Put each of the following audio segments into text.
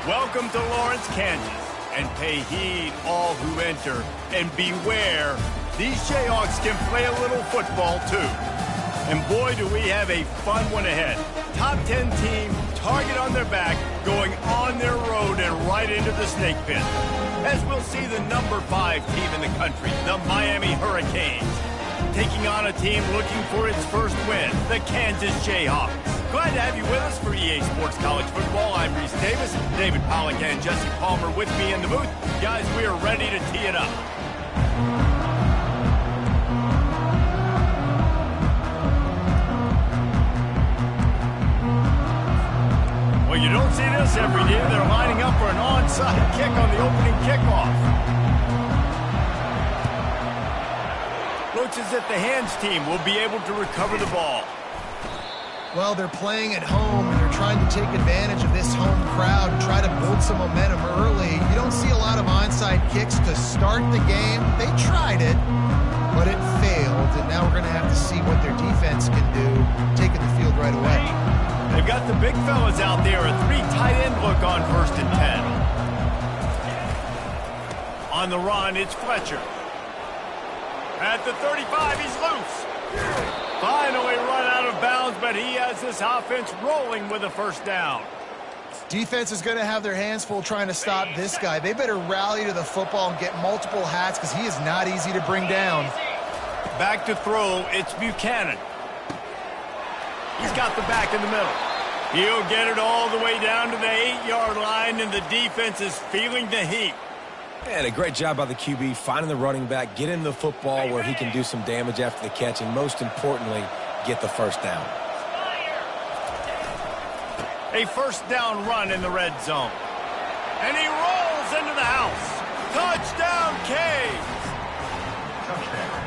Welcome to Lawrence, Kansas, and pay heed all who enter, and beware, these Jayhawks can play a little football too. And boy, do we have a fun one ahead. Top 10 team, target on their back, going on their road and right into the snake pit. As we'll see the number 5 team in the country, the Miami Hurricanes, taking on a team looking for its first win, the Kansas Jayhawks. Glad to have you with us for EA Sports College Football. I'm Reese Davis, David Pollack and Jesse Palmer with me in the booth. Guys, we are ready to tee it up. Well, you don't see this every day. They're lining up for an onside kick on the opening kickoff. Looks as if the hands team will be able to recover the ball. Well, they're playing at home, and they're trying to take advantage of this home crowd and try to build some momentum early. You don't see a lot of onside kicks to start the game. They tried it, but it failed, and now we're going to have to see what their defense can do, taking the field right away. They've got the big fellas out there, a 3 tight end look on 1st and 10. On the run, it's Fletcher. At the 35, he's loose. Finally run out of bounds, but he has this offense rolling with a first down. Defense is going to have their hands full trying to stop this guy. They better rally to the football and get multiple hats because he is not easy to bring down. Back to throw, it's Buchanan. He's got the back in the middle. He'll get it all the way down to the 8-yard line, and the defense is feeling the heat. And a great job by the QB, finding the running back, get him the football where he can do some damage after the catch, and most importantly, get the first down. A first down run in the red zone. And he rolls into the house. Touchdown, Canes!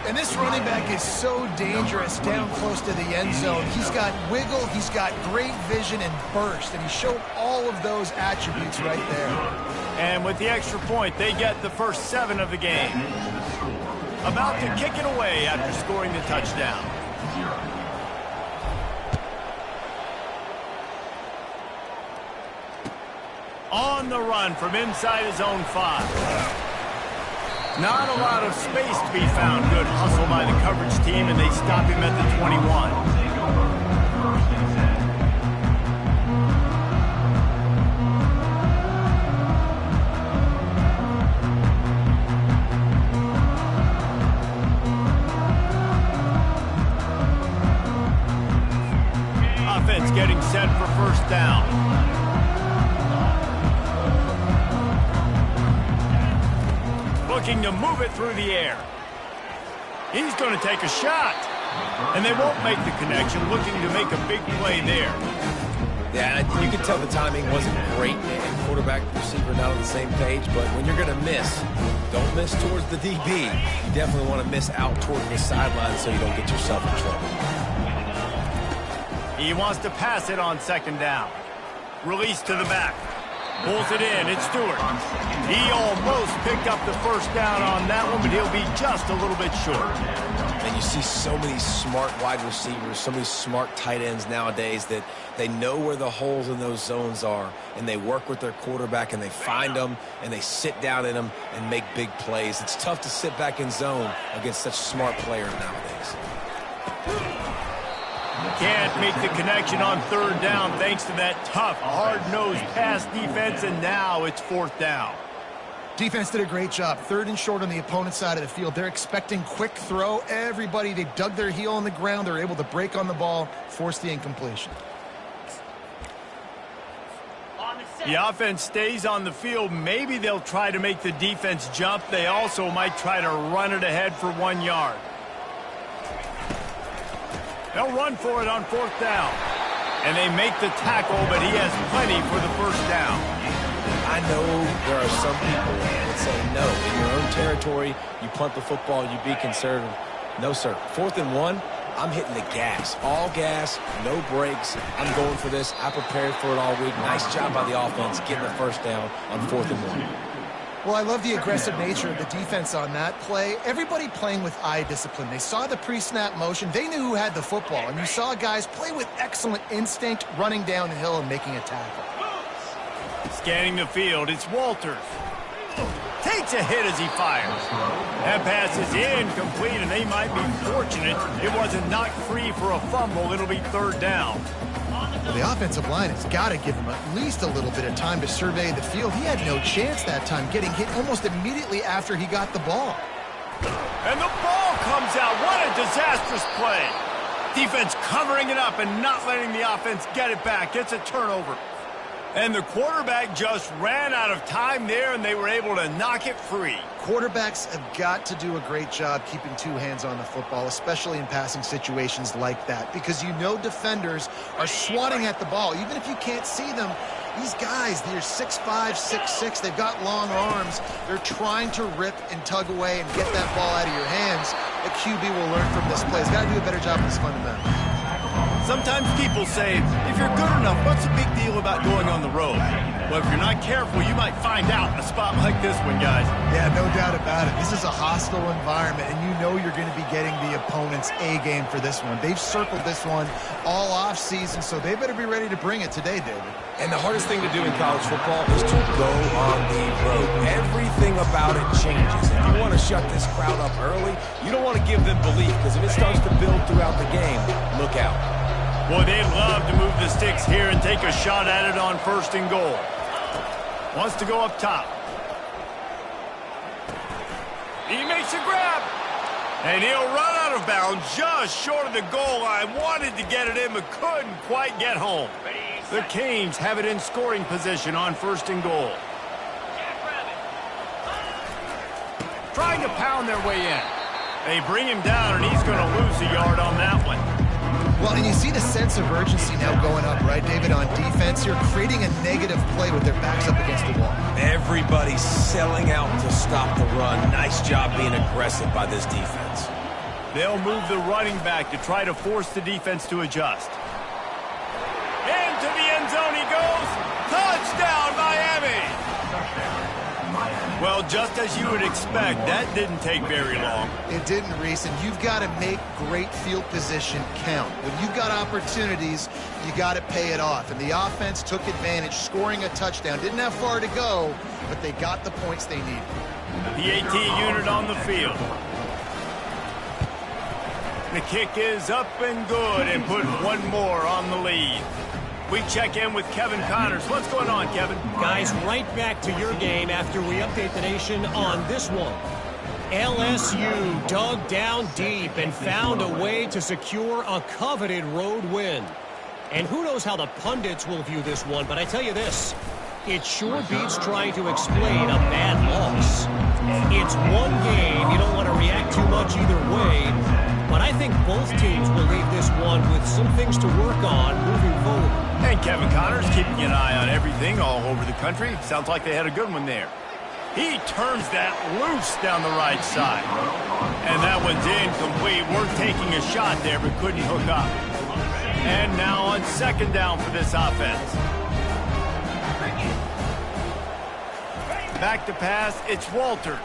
And this running back is so dangerous down close to the end zone. He's got wiggle, he's got great vision and burst, and he showed all of those attributes right there. And with the extra point, they get the first 7 of the game. About to kick it away after scoring the touchdown. On the run from inside his own 5. Not a lot of space to be found. Good hustle by the coverage team, and they stop him at the 21. Offense getting set for first down. Looking to move it through the air. He's going to take a shot. And they won't make the connection, looking to make a big play there. Yeah, you can tell the timing wasn't great, and quarterback and receiver not on the same page, but when you're going to miss, don't miss towards the DB. You definitely want to miss out toward the sideline so you don't get yourself in trouble. He wants to pass it on 2nd down. Release to the back. Pulls it in. It's Stewart. He almost picked up the first down on that one, but he'll be just a little bit short. And you see so many smart wide receivers, so many smart tight ends nowadays that they know where the holes in those zones are, and they work with their quarterback, and they find them, and they sit down in them and make big plays. It's tough to sit back in zone against such smart players nowadays. Can't make the connection on 3rd down thanks to that tough, hard-nosed pass defense, and now it's 4th down. Defense did a great job. 3rd and short on the opponent's side of the field. They're expecting quick throw. Everybody, they dug their heel on the ground. They're able to break on the ball, force the incompletion. The offense stays on the field. Maybe they'll try to make the defense jump. They also might try to run it ahead for 1 yard. They'll run for it on 4th down. And they make the tackle, but he has plenty for the first down. I know there are some people that say, no, in your own territory, you punt the football, you be conservative. No, sir. 4th and 1, I'm hitting the gas. All gas, no brakes. I'm going for this. I prepared for it all week. Nice job by the offense getting the first down on 4th and 1. Well, I love the aggressive nature of the defense on that play. Everybody playing with eye discipline. They saw the pre-snap motion. They knew who had the football. And you saw guys play with excellent instinct, running down the hill and making a tackle. Scanning the field, it's Walters. Takes a hit as he fires. That pass is incomplete, and they might be fortunate it wasn't knocked free for a fumble. It'll be third down. Well, the offensive line has got to give him at least a little bit of time to survey the field. He had no chance that time, getting hit almost immediately after he got the ball. And the ball comes out. What a disastrous play. Defense covering it up and not letting the offense get it back. It's a turnover. And the quarterback just ran out of time there, and they were able to knock it free. Quarterbacks have got to do a great job keeping two hands on the football, especially in passing situations like that, because you know defenders are swatting at the ball. Even if you can't see them, these guys, they're 6'5", 6'6", they've got long arms. They're trying to rip and tug away and get that ball out of your hands. The QB will learn from this play. He's got to do a better job with his fundamentals. Sometimes people say, if you're good enough, what's the big deal about going on the road? Well, if you're not careful, you might find out in a spot like this one, guys. Yeah, no doubt about it. This is a hostile environment, and you know you're going to be getting the opponent's A-game for this one. They've circled this one all off-season, so they better be ready to bring it today, David. And the hardest thing to do in college football is to go on the road. Everything about it changes. If you want to shut this crowd up early, you don't want to give them belief, because if it starts to build throughout the game, look out. Boy, they'd love to move the sticks here and take a shot at it on 1st and goal. Wants to go up top. He makes a grab. And he'll run out of bounds just short of the goal line. Wanted to get it in, but couldn't quite get home. The Canes have it in scoring position on 1st and goal. Trying to pound their way in. They bring him down, and he's going to lose a yard on that one. Well, and you see the sense of urgency now going up, right, David, on defense. You're creating a negative play with their backs up against the wall. Everybody's selling out to stop the run. Nice job being aggressive by this defense. They'll move the running back to try to force the defense to adjust. Into the end zone he goes. Touchdown, Miami! Well, just as you would expect, that didn't take very long. It didn't, Reese, and you've got to make great field position count. When you've got opportunities, you got to pay it off. And the offense took advantage, scoring a touchdown. Didn't have far to go, but they got the points they needed. The AT unit on the field. The kick is up and good and put one more on the lead. We check in with Kevin Connors. What's going on, Kevin? Guys, right back to your game after we update the nation on this one. LSU dug down deep and found a way to secure a coveted road win. And who knows how the pundits will view this one, but I tell you this, it sure beats trying to explain a bad loss. It's one game. You don't want to react too much either way, but I think both teams will leave this one with some things to work on moving forward. And Kevin Connors keeping an eye on everything all over the country. Sounds like they had a good one there. He turns that loose down the right side. And that one's incomplete. Worth taking a shot there, but couldn't hook up. And now on 2nd down for this offense. Back to pass, it's Walters.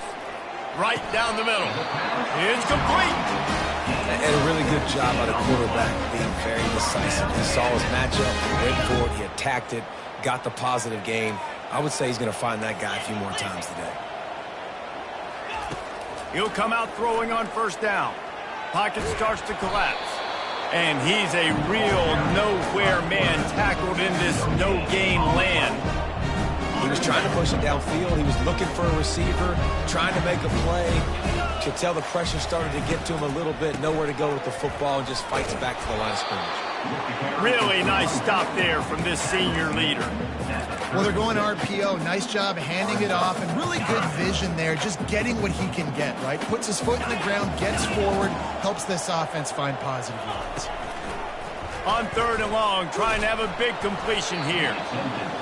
Right down the middle. It's complete. And a really good job by the quarterback being very decisive. He saw his matchup, he went for it, he attacked it, got the positive gain. I would say he's going to find that guy a few more times today. He'll come out throwing on 1st down. Pocket starts to collapse. And he's a real nowhere man tackled in this no-gain land. He was trying to push it downfield. He was looking for a receiver, trying to make a play. You could tell the pressure started to get to him a little bit. Nowhere to go with the football, and just fights back to the line of scrimmage. Really nice stop there from this senior leader. Well, they're going RPO. Nice job handing it off, and really good vision there, just getting what he can get, right? Puts his foot in the ground, gets forward, helps this offense find positive yards. On 3rd and long, trying to have a big completion here.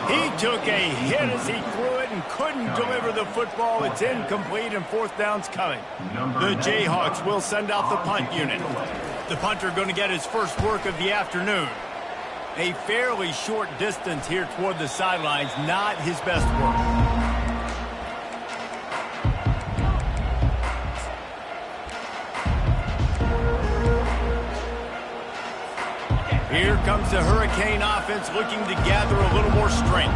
He took a hit as he threw it and couldn't deliver the football. It's incomplete, and 4th down's coming. The Jayhawks will send out the punt unit. The punter going to get his first work of the afternoon. A fairly short distance here toward the sidelines, not his best work. Here comes the Hurricane offense looking to gather a little more strength.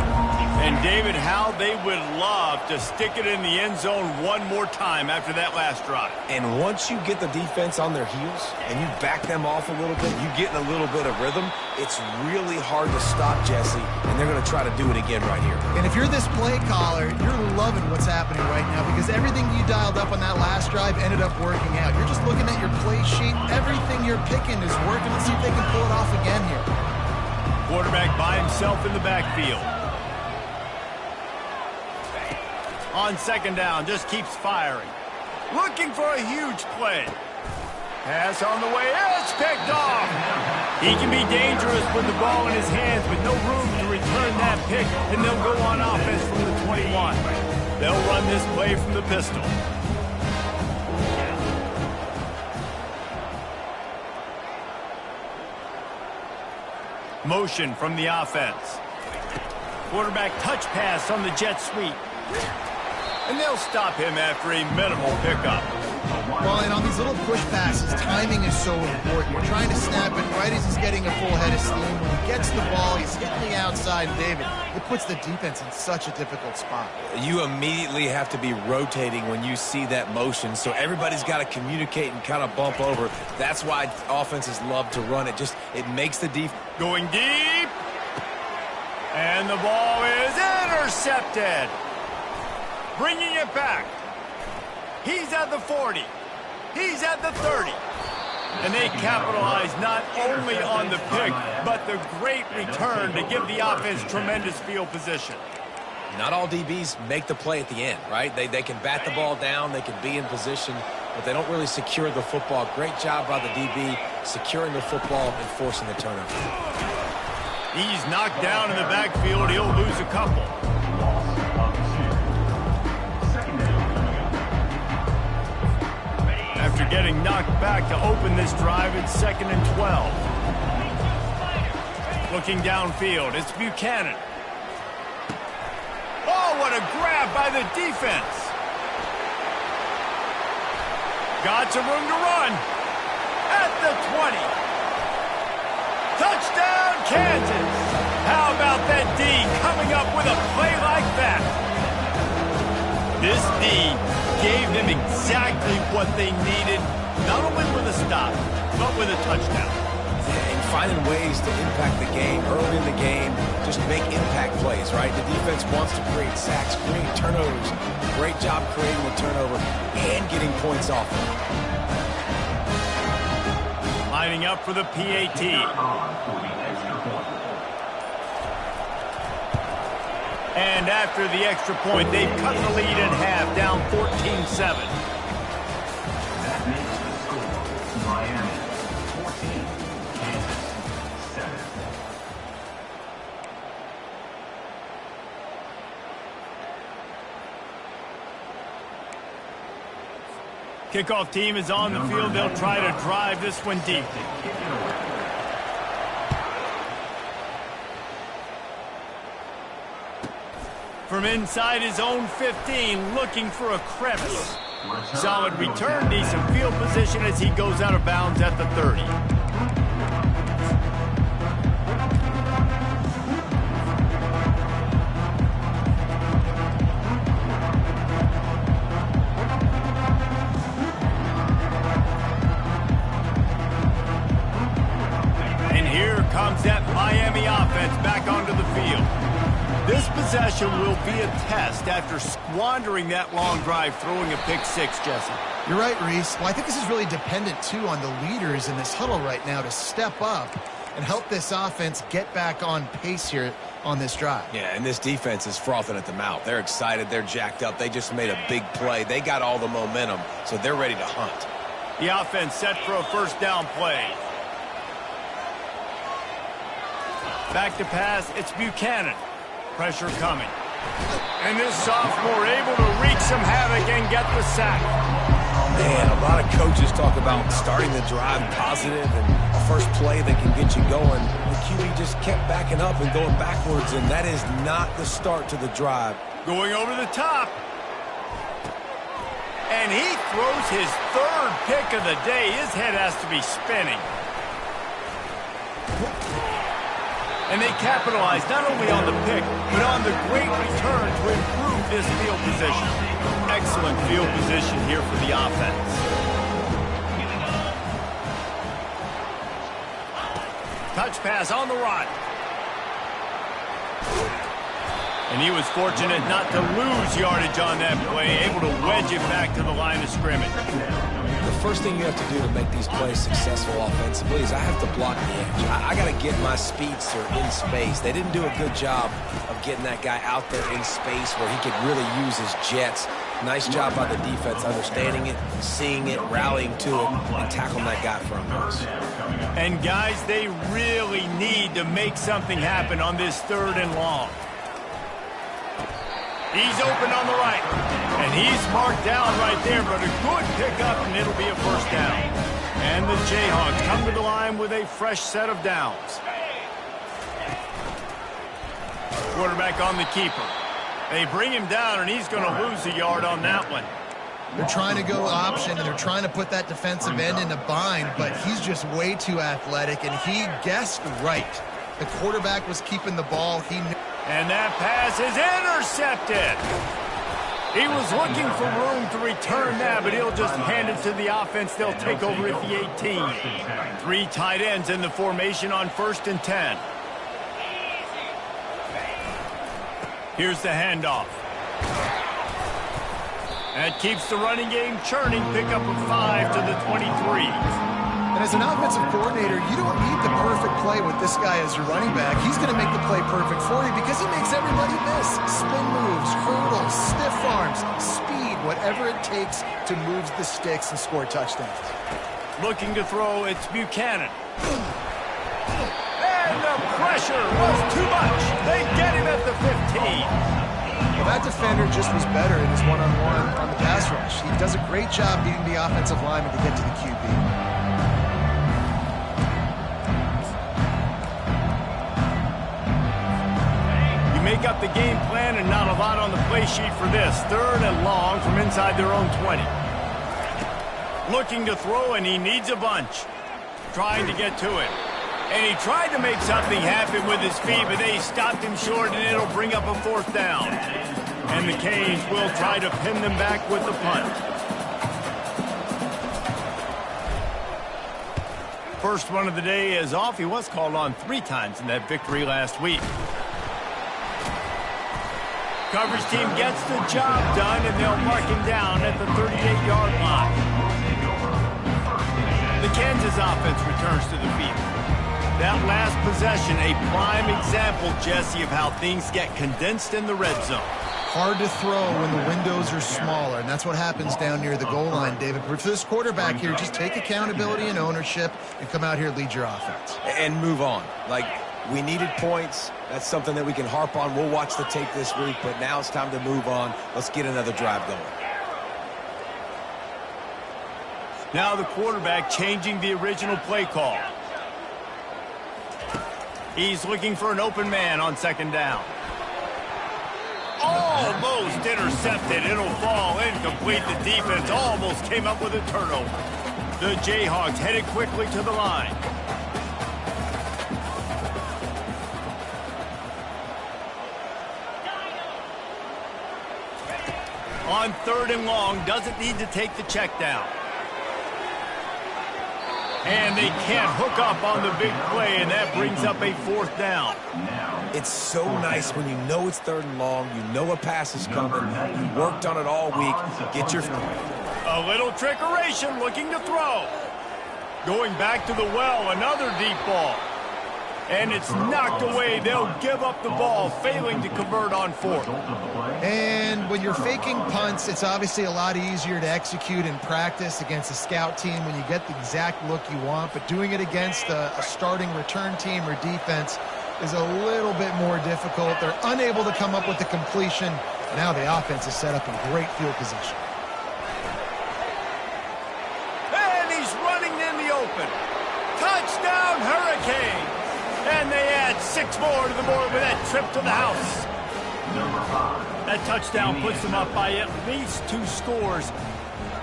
And, David, how they would love to stick it in the end zone one more time after that last drive. And once you get the defense on their heels and you back them off a little bit, you get in a little bit of rhythm, it's really hard to stop, Jesse, and they're going to try to do it again right here. And if you're this play caller, you're loving what's happening right now because everything you dialed up on that last drive ended up working out. You're just looking at your play sheet. Everything you're picking is working. Let's see if they can pull it off again here. Quarterback by himself in the backfield. On second down, just keeps firing. Looking for a huge play. Pass on the way. It's picked off. He can be dangerous with the ball in his hands, but no room to return that pick, and they'll go on offense from the 21. They'll run this play from the pistol. Motion from the offense. Quarterback touch pass on the jet sweep. And they'll stop him after a minimal pickup. Well, and on these little push passes, timing is so important. You're trying to snap it right as he's getting a full head of steam. When he gets the ball, he's hitting the outside, David. It puts the defense in such a difficult spot. You immediately have to be rotating when you see that motion, so everybody's got to communicate and kind of bump over. That's why offenses love to run it. It makes the defense. Going deep. And the ball is intercepted. Bringing it back. He's at the 40. He's at the 30. And they capitalize not only on the pick, but the great return to give the offense tremendous field position. Not all DBs make the play at the end, right? They can bat the ball down, they can be in position, but they don't really secure the football. Great job by the DB securing the football and forcing the turnover. He's knocked down in the backfield. He'll lose a couple. After getting knocked back to open this drive, it's 2nd and 12. Looking downfield, it's Buchanan. Oh, what a grab by the defense. Got some room to run. At the 20. Touchdown, Kansas. How about that D coming up with a play like that? This D gave them exactly what they needed, not only with a stop, but with a touchdown. And finding ways to impact the game early in the game, just make impact plays, right? The defense wants to create sacks, create turnovers. Great job creating the turnover and getting points off it. Lining up for the PAT. And after the extra point, they've cut the lead in half, down 14-7. That makes the score Miami 14, Kansas 7. Kickoff team is on the field. They'll try to drive this one deep. From inside his own 15, looking for a crevice. Solid return, decent field position as he goes out of bounds at the 30. And here comes that Miami offense back onto the field. This possession will be a test after squandering that long drive, throwing a pick six, Jesse. You're right, Reese. Well, I think this is really dependent, too, on the leaders in this huddle right now to step up and help this offense get back on pace here on this drive. Yeah, and this defense is frothing at the mouth. They're excited. They're jacked up. They just made a big play. They got all the momentum, so they're ready to hunt. The offense set for a first down play. Back to pass, it's Buchanan. Pressure coming. And this sophomore able to wreak some havoc and get the sack. Man, a lot of coaches talk about starting the drive positive and a first play that can get you going. The QB just kept backing up and going backwards, and that is not the start to the drive. Going over the top. And he throws his third pick of the day. His head has to be spinning. And they capitalized not only on the pick, but on the great return to improve this field position. Excellent field position here for the offense. Touch pass on the run. And he was fortunate not to lose yardage on that play, able to wedge it back to the line of scrimmage. The first thing you have to do to make these plays successful offensively is I have to block the edge. I got to get my speedster in space. They didn't do a good job of getting that guy out there in space where he could really use his jets. Nice job by the defense understanding it, seeing it, rallying to it, and tackling that guy for a loss. And guys, they really need to make something happen on this 3rd and long. He's open on the right, and he's marked down right there, but a good pickup, and it'll be a first down. And the Jayhawks come to the line with a fresh set of downs. Quarterback on the keeper. They bring him down, and he's going to lose a yard on that one. They're trying to go option, and they're trying to put that defensive end in a bind, but he's just way too athletic, and he guessed right. The quarterback was keeping the ball. He knew. And that pass is intercepted. He was looking for room to return that, but he'll just hand it to the offense. They'll take over at the 18. 3 tight ends in the formation on 1st and 10. Here's the handoff. That keeps the running game churning. Pickup of 5 to the 23. And as an offensive coordinator, you don't need the perfect play with this guy as your running back. He's going to make the play perfect for you because he makes everybody miss. Spin moves, hurdles, stiff arms, speed, whatever it takes to move the sticks and score touchdowns. Looking to throw, it's Buchanan. And the pressure was too much. They get him at the 15. Well, that defender just was better in his one-on-one on the pass rush. He does a great job beating the offensive lineman to get to the QB. Make up the game plan and not a lot on the play sheet for this. 3rd and long from inside their own 20. Looking to throw, and he needs a bunch. Trying to get to it. And he tried to make something happen with his feet, but they stopped him short, and it'll bring up a 4th down. And the Canes will try to pin them back with the punt. First run of the day is off. He was called on 3 times in that victory last week. Coverage team gets the job done, and they'll mark him down at the 38-yard line. The Kansas offense returns to the field. That last possession, a prime example, Jesse, of how things get condensed in the red zone. Hard to throw when the windows are smaller, and that's what happens down near the goal line, David. But for this quarterback here, just take accountability and ownership and come out here and lead your offense. And move on. We needed points. That's something that we can harp on. We'll watch the tape this week, but now it's time to move on. Let's get another drive going. Now the quarterback changing the original play call. He's looking for an open man on 2nd down. Almost intercepted. It'll fall incomplete. The defense almost came up with a turnover. The Jayhawks headed quickly to the line. On 3rd and long, doesn't need to take the check down. And they can't hook up on the big play, and that brings up a 4th down. It's so nice when you know it's 3rd and long, you know a pass is coming, you worked on it all week, get your... A little trickeration, looking to throw. Going back to the well, another deep ball. And it's knocked away. They'll give up the ball, failing to convert on 4th. And when you're faking punts, it's obviously a lot easier to execute in practice against a scout team when you get the exact look you want. But doing it against a starting return team or defense is a little bit more difficult. They're unable to come up with the completion. Now the offense is set up in great field position. And he's running in the open. Touchdown, Hurricanes! And they add 6 more to the board with that trip to the house. That touchdown puts them up by at least 2 scores.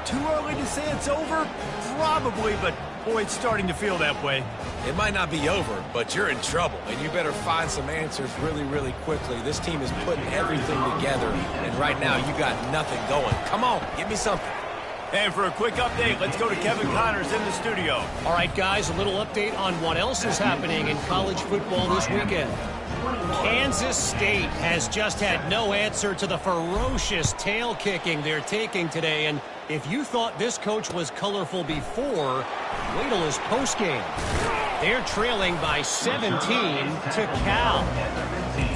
Too early to say it's over? Probably, but Boy, it's starting to feel that way. It might not be over, but you're in trouble, and you better find some answers really, really quickly. This team is putting everything together, and right now you got nothing going. Come on, give me something. And for a quick update, let's go to Kevin Connors in the studio. All right, guys, a little update on what else is happening in college football this weekend. Kansas State has just had no answer to the ferocious tail kicking they're taking today. And if you thought this coach was colorful before, wait till his postgame. They're trailing by 17 to Cal.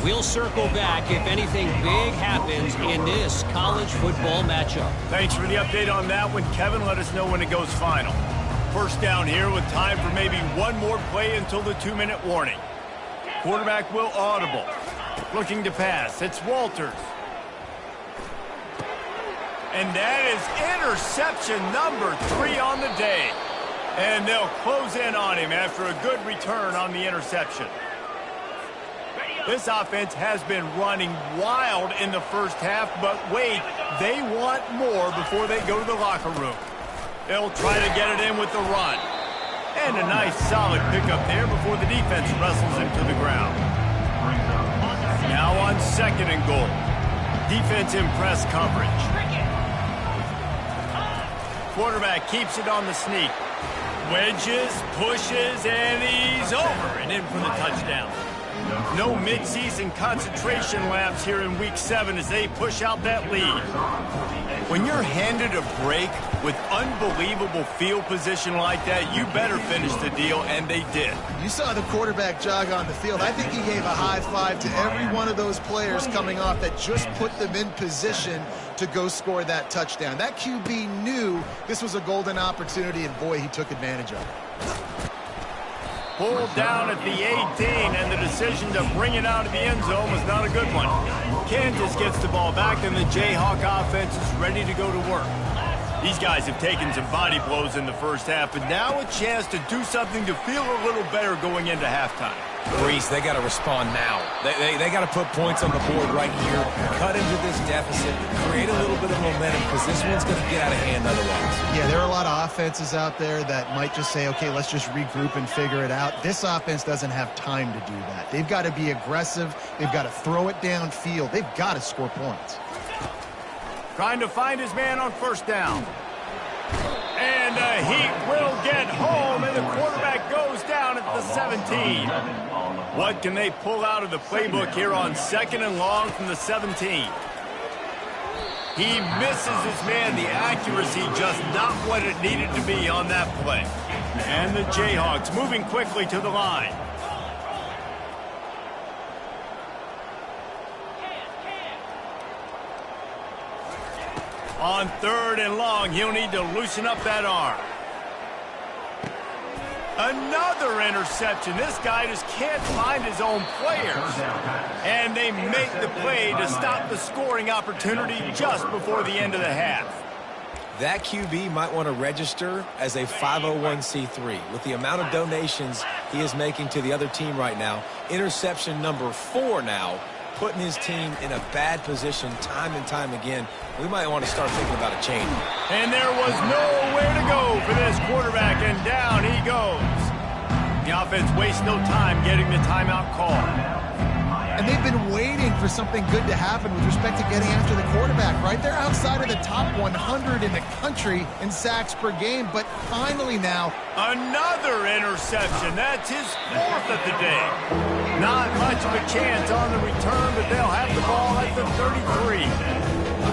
We'll circle back if anything big happens in this college football matchup. Thanks for the update on that one, Kevin. Let us know when it goes final. First down here with time for maybe one more play until the 2-minute warning. Quarterback will audible. Looking to pass. It's Walters. And that is interception number 3 on the day. And they'll close in on him after a good return on the interception. This offense has been running wild in the first half, but wait, they want more before they go to the locker room. They'll try to get it in with the run. And a nice solid pickup there before the defense wrestles him to the ground. Now on 2nd and goal. Defense in press coverage. Quarterback keeps it on the sneak. Wedges, pushes, and he's over and in for the touchdown. No midseason concentration laps here in Week 7 as they push out that lead. When you're handed a break with unbelievable field position like that, you better finish the deal, and they did. You saw the quarterback jog on the field. I think he gave a high five to every one of those players coming off that just put them in position to go score that touchdown. That QB knew this was a golden opportunity, and boy, he took advantage of it. Pulled down at the 18, and the decision to bring it out of the end zone was not a good one. Kansas gets the ball back, and the Jayhawk offense is ready to go to work. These guys have taken some body blows in the first half, but now a chance to do something to feel a little better going into halftime. Reese, they got to respond now. They got to put points on the board right here, cut into this deficit, create a little bit of momentum, because this one's going to get out of hand otherwise. Yeah, there are a lot of offenses out there that might just say, okay, let's just regroup and figure it out. This offense doesn't have time to do that. They've got to be aggressive. They've got to throw it downfield. They've got to score points. Trying to find his man on 1st down. And the Heat will get home, and the quarterback goes down at the 17. What can they pull out of the playbook here on 2nd and long from the 17? He misses his man. The accuracy just not what it needed to be on that play. And the Jayhawks moving quickly to the line. On 3rd and long, he'll need to loosen up that arm. Another interception. This guy just can't find his own players. And they make the play to stop the scoring opportunity just before the end of the half. That QB might want to register as a 501c3. With the amount of donations he is making to the other team right now, interception number 4 now, putting his team in a bad position time and time again. We might want to start thinking about a change. And there was nowhere to go for this quarterback, and down he goes. The offense wastes no time getting the timeout call. And they've been waiting for something good to happen with respect to getting after the quarterback, right? They're outside of the top 100 in the country in sacks per game, but finally now. Another interception. That's his 4th of the day. Not much of a chance on the return, but they'll have the ball at the 33.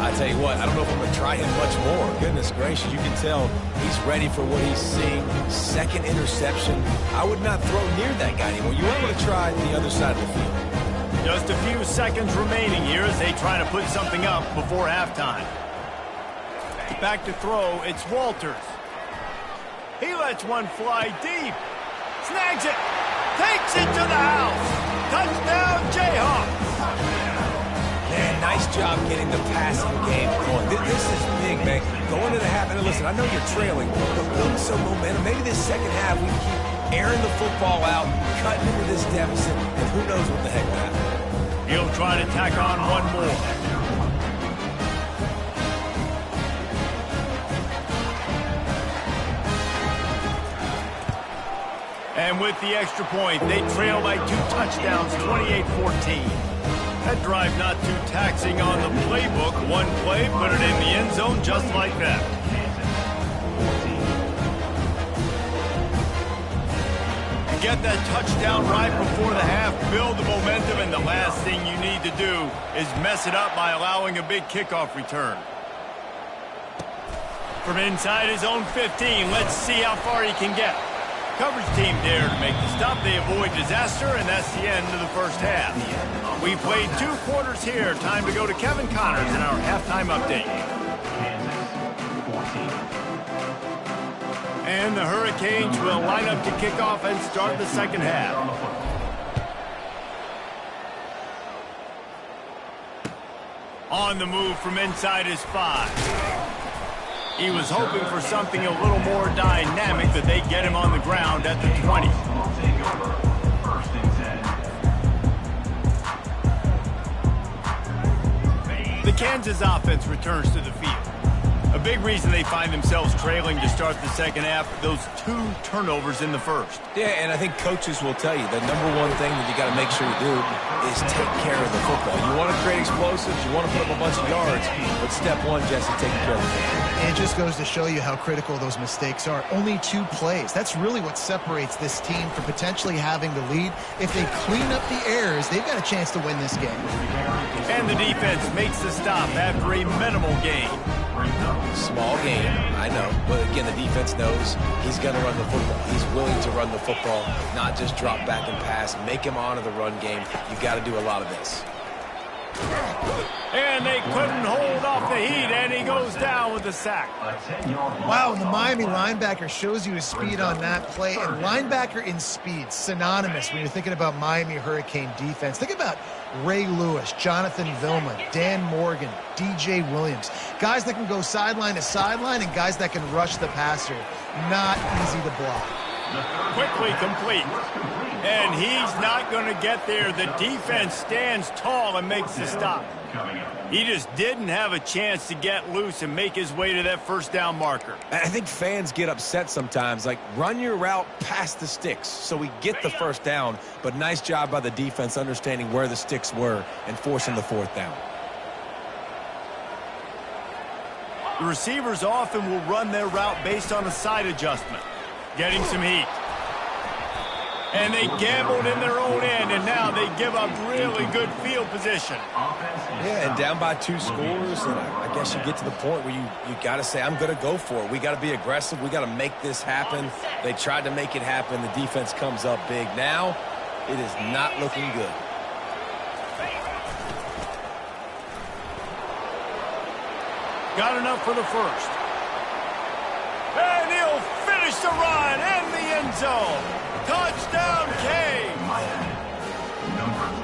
I tell you what, I don't know if I'm going to try him much more. Goodness gracious, you can tell he's ready for what he's seeing. 2nd interception. I would not throw near that guy anymore. You want to try the other side of the field. Just a few seconds remaining here as they try to put something up before halftime. Back to throw, it's Walters. He lets one fly deep. Snags it. Takes it to the house. Touchdown, Jayhawks. Man, nice job getting the passing game going. This is big, man. Going to the half. And listen, I know you're trailing, but building some momentum. Maybe this second half we can keep airing the football out, cutting into this deficit, and who knows what the heck will happen. He'll try to tack on one more. And with the extra point, they trail by 2 touchdowns, 28-14. That drive not too taxing on the playbook. One play, put it in the end zone just like that. Get that touchdown right before the half, build the momentum, and the last thing you need to do is mess it up by allowing a big kickoff return. From inside his own 15, let's see how far he can get. Coverage team there to make the stop. They avoid disaster, and that's the end of the first half. We played 2 quarters here. Time to go to Kevin Connors in our halftime update. And the Hurricanes will line up to kick off and start the second half. On the move from inside his 5. He was hoping for something a little more dynamic, that they get him on the ground at the 20. The Kansas offense returns to the field. A big reason they find themselves trailing to start the second half, those 2 turnovers in the first. Yeah, and I think coaches will tell you the number one thing that you got to make sure you do is take care of the football. You want to create explosives, you want to put up a bunch of yards, but step 1, Jesse, taking care of the football. It just goes to show you how critical those mistakes are. Only 2 plays. That's really what separates this team from potentially having the lead. If they clean up the errors, they've got a chance to win this game. And the defense makes the stop after a minimal gain. Small game, I know, but again, the defense knows he's going to run the football. He's willing to run the football, not just drop back and pass, make him honor the run game. You got to do a lot of this. And they couldn't hold off the heat, and he goes down with the sack. Wow, and the Miami linebacker shows you his speed on that play. And linebacker in speed, synonymous when you're thinking about Miami Hurricane defense. Think about Ray Lewis, Jonathan Vilma, Dan Morgan, DJ Williams. Guys that can go sideline to sideline and guys that can rush the passer. Not easy to block. Quickly complete. And he's not going to get there. The defense stands tall and makes the stop. He just didn't have a chance to get loose and make his way to that first down marker. I think fans get upset sometimes, like run your route past the sticks so we get the first down, but nice job by the defense understanding where the sticks were and forcing the 4th down. The receivers often will run their route based on a side adjustment, getting some heat. And they gambled in their own end, and now they give up really good field position. Yeah, and down by 2 scores, and I guess you get to the point where you got to say, I'm going to go for it. We got to be aggressive. We got to make this happen. They tried to make it happen. The defense comes up big. Now, it is not looking good. Got enough for the first. And he'll finish the run in the end zone. Touchdown, K.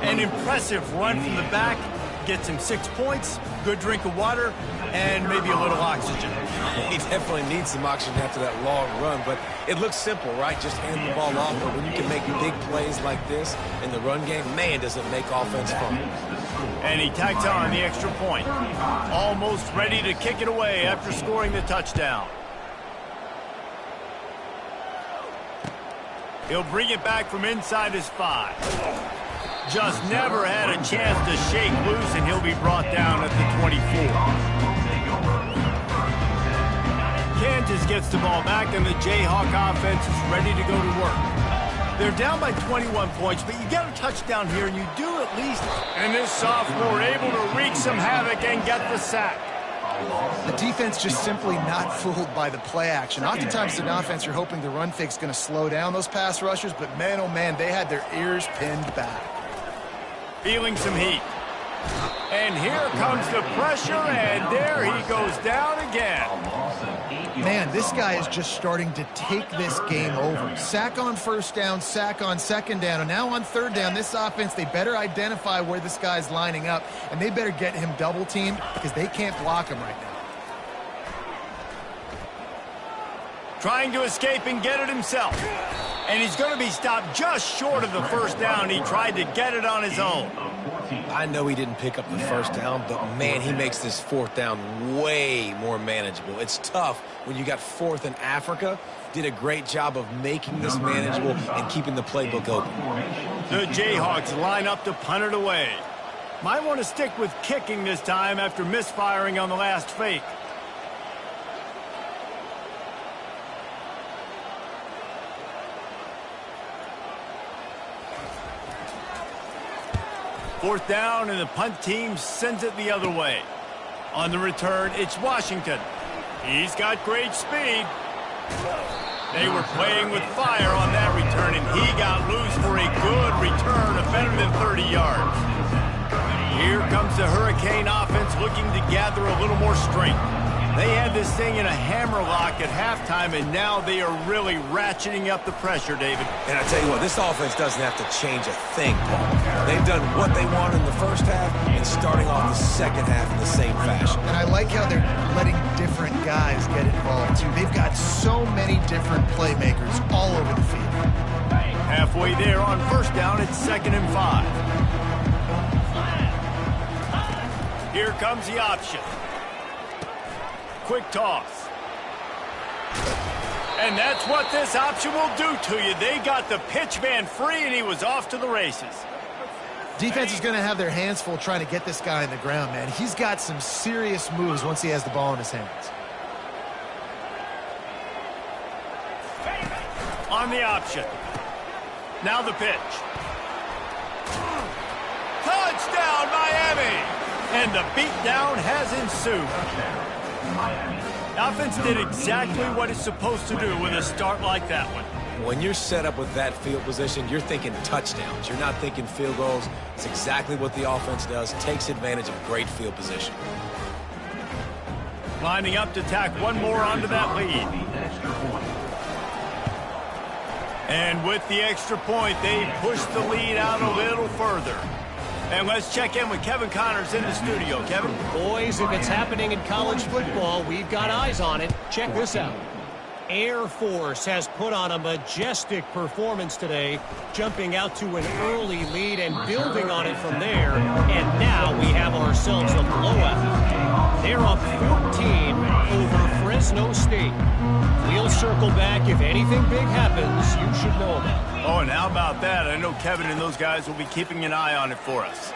An impressive run from the back. Gets him 6 points, good drink of water, and maybe a little oxygen. He definitely needs some oxygen after that long run, but it looks simple, right? Just hand the ball off, but when you can make big plays like this in the run game, man, does it make offense fun. And he tacked on the extra point. Almost ready to kick it away after scoring the touchdown. He'll bring it back from inside his 5. Just never had a chance to shake loose, and he'll be brought down at the 24. Kansas gets the ball back, and the Jayhawk offense is ready to go to work. They're down by 21 points, but you get a touchdown here, and you do at least. And this sophomore able to wreak some havoc and get the sack. The defense just simply not fooled by the play action. Oftentimes in offense, you're hoping the run fake's going to slow down those pass rushers, but man, oh man, they had their ears pinned back. Feeling some heat. And here comes the pressure, and there he goes down again. Man, this guy is just starting to take this game over. Sack on first down, sack on second down, and now on third down, this offense, they better identify where this guy's lining up, and they better get him double-teamed because they can't block him right now. Trying to escape and get it himself. And he's going to be stopped just short of the first down. He tried to get it on his own. I know he didn't pick up the first down, but, man, he makes this fourth down way more manageable. It's tough when you got fourth in Africa. Did a great job of making this manageable and keeping the playbook open. The Jayhawks line up to punt it away. Might want to stick with kicking this time after misfiring on the last fake. Fourth down, and the punt team sends it the other way. On the return, it's Washington. He's got great speed. They were playing with fire on that return, and he got loose for a good return of better than 30 yards. Here comes the Hurricane offense looking to gather a little more strength. They had this thing in a hammerlock at halftime, and now they are really ratcheting up the pressure, David. And I tell you what, this offense doesn't have to change a thing, Paul. They've done what they want in the first half and starting off the second half in the same fashion. And I like how they're letting different guys get involved, too. They've got so many different playmakers all over the field. Halfway there on first down, it's 2nd and 5. Here comes the option. Quick toss. And that's what this option will do to you. They got the pitch man free, and he was off to the races. Defense is going to have their hands full trying to get this guy on the ground, man. He's got some serious moves once he has the ball in his hands. On the option. Now the pitch. Touchdown, Miami! And the beatdown has ensued. Offense did exactly what it's supposed to do with a start like that one. When you're set up with that field position, you're thinking touchdowns. You're not thinking field goals. It's exactly what the offense does. Takes advantage of great field position. Lining up to tack one more onto that lead. And with the extra point, they push the lead out a little further. And let's check in with Kevin Connors in the studio. Kevin? Boys, if it's happening in college football, we've got eyes on it. Check this out. Air Force has put on a majestic performance today, jumping out to an early lead and building on it from there. And now we have ourselves a blowout. They're up 14 over Fresno State. We'll circle back. If anything big happens, you should know about it. Oh, and how about that? I know Kevin and those guys will be keeping an eye on it for us.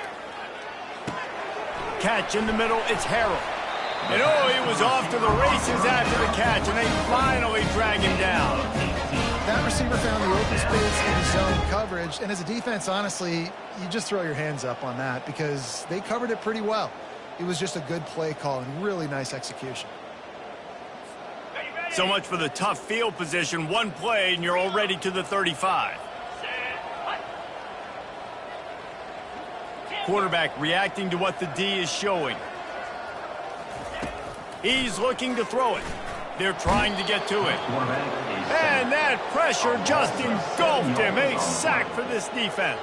Catch in the middle, it's Harrell. And oh, he was off to the races after the catch, and they finally drag him down. That receiver found the open space in zone coverage, and as a defense, honestly, you just throw your hands up on that because they covered it pretty well. It was just a good play call and really nice execution. So much for the tough field position. One play, and you're already to the 35. Quarterback reacting to what the D is showing. He's looking to throw it. They're trying to get to it. And that pressure just engulfed him. A sack for this defense.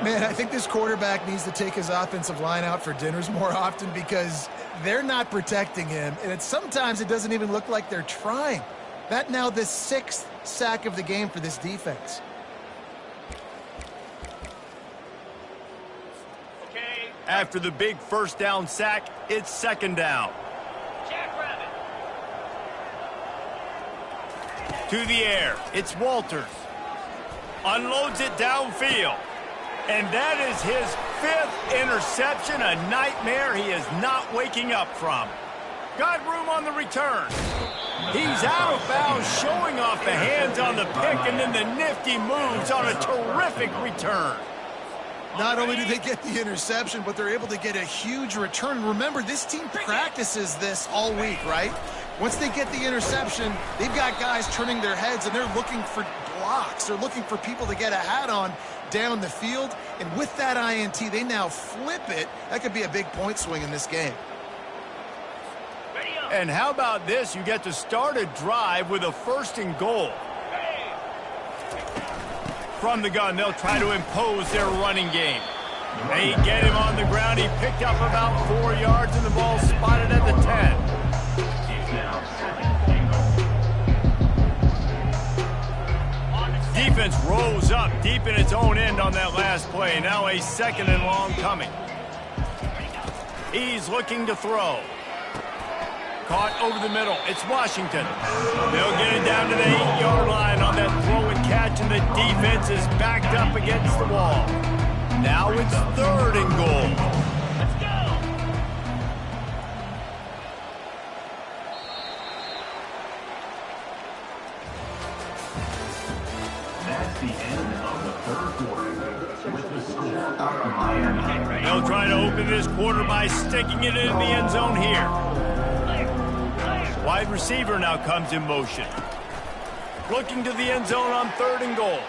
Man, I think this quarterback needs to take his offensive line out for dinners more often because they're not protecting him. And sometimes it doesn't even look like they're trying. That now the 6th sack of the game for this defense. After the big first down sack, it's 2nd down. To the air, it's Walters. Unloads it downfield. And that is his 5th interception, a nightmare he is not waking up from. Got room on the return. He's out of bounds, showing off the hands on the pick, and then the nifty moves on a terrific return. Not only do they get the interception, but they're able to get a huge return. Remember, this team practices this all week, right? Once they get the interception, they've got guys turning their heads, and they're looking for blocks. They're looking for people to get a hat on down the field. And with that INT, they now flip it. That could be a big point swing in this game. And how about this? You get to start a drive with a 1st and goal. From the gun, they'll try to impose their running game. They get him on the ground. He picked up about 4 yards, and the ball spotted at the 10. rose up deep in its own end on that last play. Now a 2nd and long coming. He's looking to throw. Caught over the middle. It's Washington. They'll get it down to the 8-yard line on that throw and catch, and the defense is backed up against the wall. Now it's 3rd and goal. Let's go. That's the end of the 3rd quarter. With the score, Miami. They'll try to open this quarter by sticking it in the end zone here. Wide receiver now comes in motion. Looking to the end zone on 3rd and goal.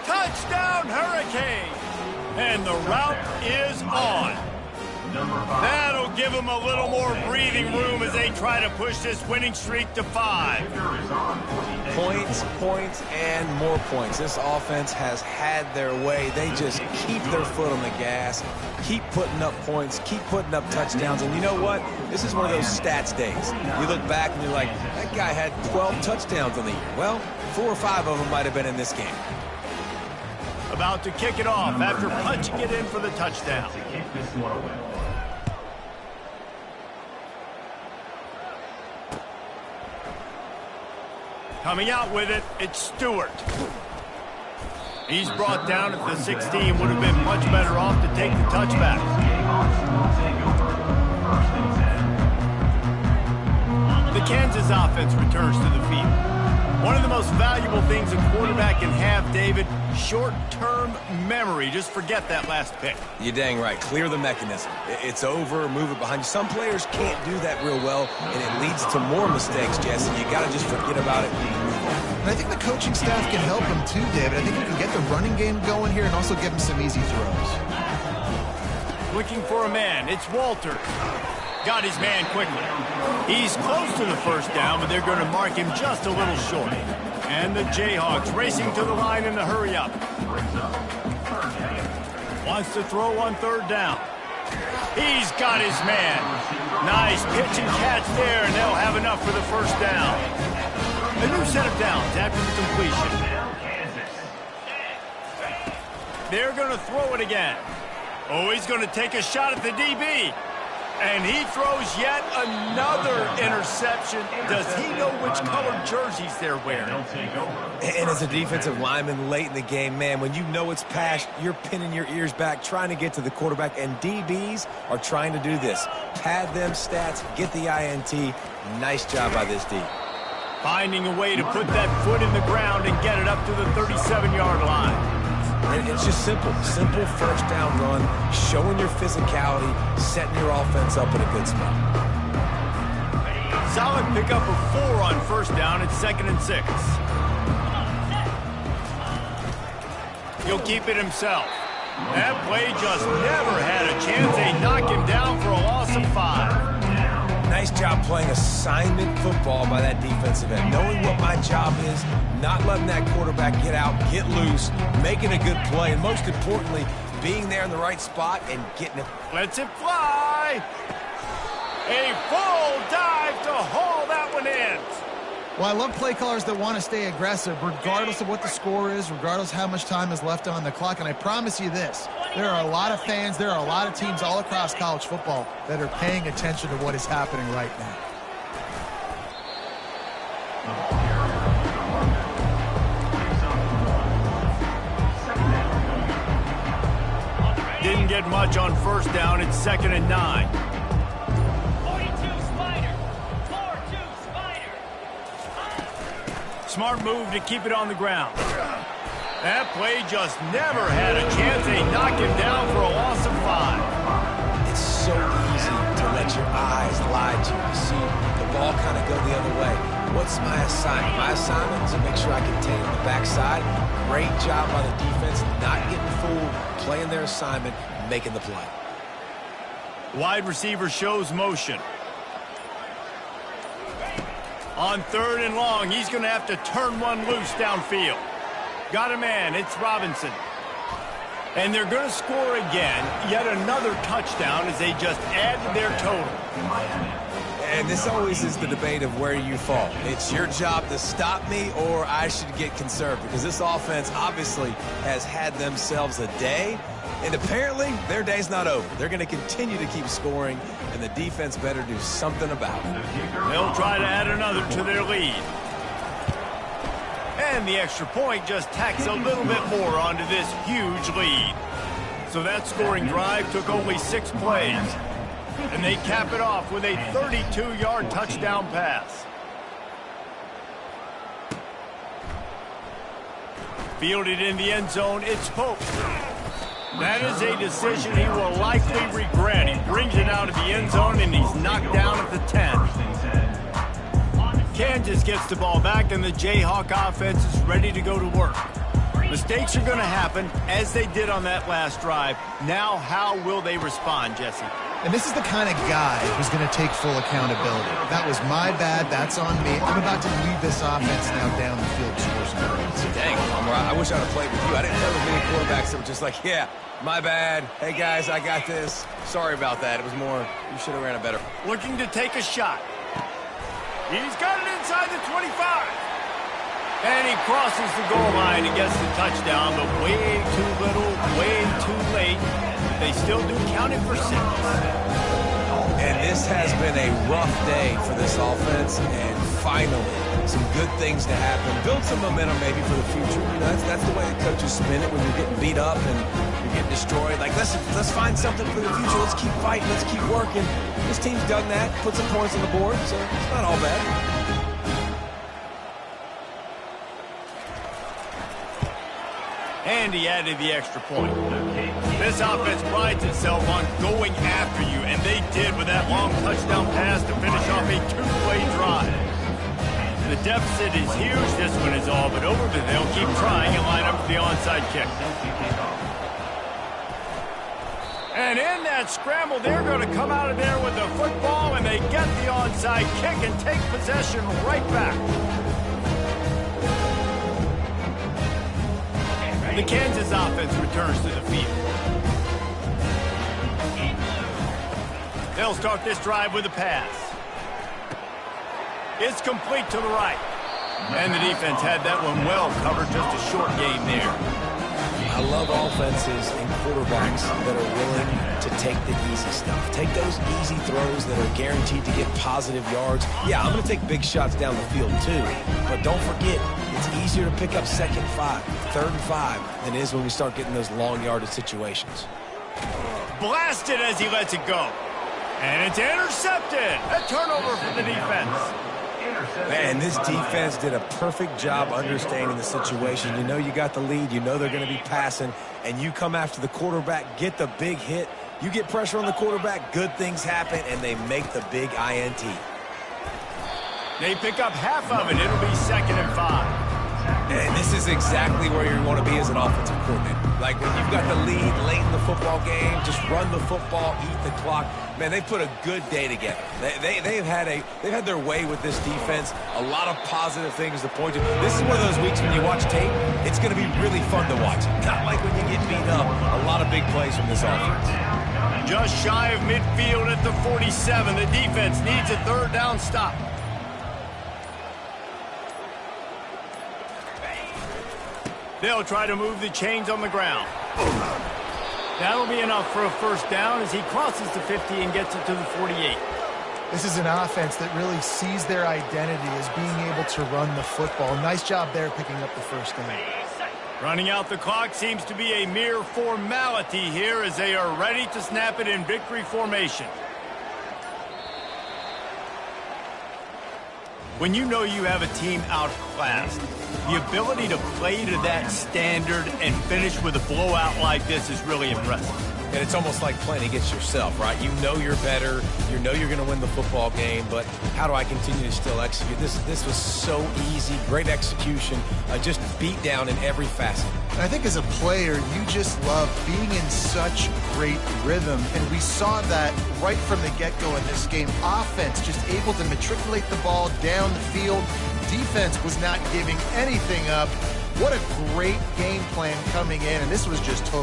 Touchdown, Hurricane! And the route is on. That'll give them a little more breathing room as they try to push this winning streak to 5. Points, points, and more points. This offense has had their way. They just keep their foot on the gas, keep putting up points, keep putting up touchdowns. And you know what? This is one of those stats days. You look back and you're like, that guy had 12 touchdowns on the year. Well, 4 or 5 of them might have been in this game. About to kick it off after punching it in for the touchdown. To kick this one away. Coming out with it, it's Stewart. He's brought down at the 16. Would have been much better off to take the touchback. The Kansas offense returns to the field. One of the most valuable things a quarterback can have, David, short-term memory. Just forget that last pick. You're dang right. Clear the mechanism. It's over, move it behind you. Some players can't do that real well, and it leads to more mistakes, Jesse. You got to just forget about it and move on. And I think the coaching staff can help him too, David. I think you can get the running game going here and also give him some easy throws. Looking for a man. It's Walter. Got his man quickly. He's close to the first down, but they're going to mark him just a little short. And the Jayhawks racing to the line in the hurry-up. Wants to throw on 3rd down. He's got his man. Nice pitch and catch there, and they'll have enough for the first down. A new set of downs after the completion. They're going to throw it again. Oh, he's going to take a shot at the DB. And he throws yet another interception. Does he know which colored jerseys they're wearing? And as a defensive lineman late in the game, man, when you know it's passed, you're pinning your ears back, trying to get to the quarterback, and DBs are trying to do this. Pad them stats, get the INT. Nice job by this D. Finding a way to put that foot in the ground and get it up to the 37-yard line. And it's just simple first down run, showing your physicality, setting your offense up in a good spot. Solid pickup of 4 on first down. It's 2nd and 6. He'll keep it himself. That play just never had a chance. They knock him down for a loss of 5. Nice job playing assignment football by that defensive end. Knowing what my job is, not letting that quarterback get out, get loose, making a good play, and most importantly, being there in the right spot and getting it. Lets it fly. A full dive to haul that one in. Well, I love play callers that want to stay aggressive regardless of what the score is, regardless of how much time is left on the clock. And I promise you this, there are a lot of fans, there are a lot of teams all across college football that are paying attention to what is happening right now. Didn't get much on first down. It's 2nd and 9. Smart move to keep it on the ground. That play just never had a chance. They knock him down for a loss of 5. It's so easy to let your eyes lie to you. You see the ball kind of go the other way. What's my assignment? My assignment is to make sure I contain on the backside. Great job by the defense, not getting fooled, playing their assignment, making the play. Wide receiver shows motion. On 3rd and long, he's going to have to turn one loose downfield. Got a man. It's Robinson. And they're going to score again, yet another touchdown as they just added their total. And this always is the debate of where you fall. It's your job to stop me, or I should get conserved, because this offense obviously has had themselves a day, and apparently their day's not over. They're going to continue to keep scoring, and the defense better do something about it. They'll try to add another to their lead. And the extra point just tacks a little bit more onto this huge lead. So that scoring drive took only 6 plays. And they cap it off with a 32-yard touchdown pass. Fielded in the end zone, it's Pope. That is a decision he will likely regret. He brings it out of the end zone, and he's knocked down at the 10. Kansas gets the ball back, and the Jayhawk offense is ready to go to work. Mistakes are going to happen, as they did on that last drive. Now, how will they respond, Jesse? And this is the kind of guy who's going to take full accountability. That was my bad. That's on me. I'm about to lead this offense now down the field to score some points. Dang, I wish I would have played with you. I didn't know there were many quarterbacks that were just like, yeah, my bad. Hey, guys, I got this. Sorry about that. It was more, you should have ran it better. Looking to take a shot. He's got it inside the 25. And he crosses the goal line and gets the touchdown, but way too little, way too late. They still do count it for 6. And this has been a rough day for this offense, and finally, some good things to happen. Build some momentum maybe for the future. You know, that's the way the coaches spin it when you're getting beat up and you're getting destroyed. Like, let's find something for the future. Let's keep fighting. Let's keep working. This team's done that, put some points on the board, so it's not all bad. And he added the extra point. This offense prides itself on going after you, and they did with that long touchdown pass to finish off a 2-play drive. The deficit is huge. This one is all but over, but they'll keep trying and line up for the onside kick. And in that scramble, they're going to come out of there with the football, and they get the onside kick and take possession right back. The Kansas offense returns to the field. They'll start this drive with a pass. It's complete to the right. And the defense had that one well covered, just a short gain there. I love offenses and quarterbacks that are willing to take the easy stuff. Take those easy throws that are guaranteed to get positive yards. Yeah, I'm going to take big shots down the field too. But don't forget, it's easier to pick up 2nd and 5, 3rd and 5 than it is when we start getting those long yardage situations. Blasted as he lets it go. And it's intercepted. A turnover for the defense. Man, this defense did a perfect job understanding the situation. You know you got the lead. You know they're going to be passing. And you come after the quarterback, get the big hit. You get pressure on the quarterback, good things happen, and they make the big INT. They pick up half of it. It'll be 2nd and 5. And this is exactly where you want to be as an offensive coordinator. Like when you've got the lead late in the football game, just run the football, eat the clock. Man, they put a good day together. They've had their way with this defense. A lot of positive things to point to. This is one of those weeks when you watch tape, it's going to be really fun to watch. Not like when you get beat up. A lot of big plays from this offense. Just shy of midfield at the 47. The defense needs a 3rd down stop. They'll try to move the chains on the ground. That'll be enough for a 1st down as he crosses the 50 and gets it to the 48. This is an offense that really sees their identity as being able to run the football. Nice job there picking up the 1st down. Running out the clock seems to be a mere formality here as they are ready to snap it in victory formation. When you know you have a team outclassed, the ability to play to that standard and finish with a blowout like this is really impressive. And it's almost like playing against yourself, right? You know you're better. You know you're going to win the football game, but how do I continue to still execute? This was so easy, great execution, just beat down in every facet. And I think as a player, you just love being in such great rhythm, and we saw that right from the get-go in this game. Offense just able to matriculate the ball down the field. Defense was not giving anything up. What a great game plan coming in, and this was just total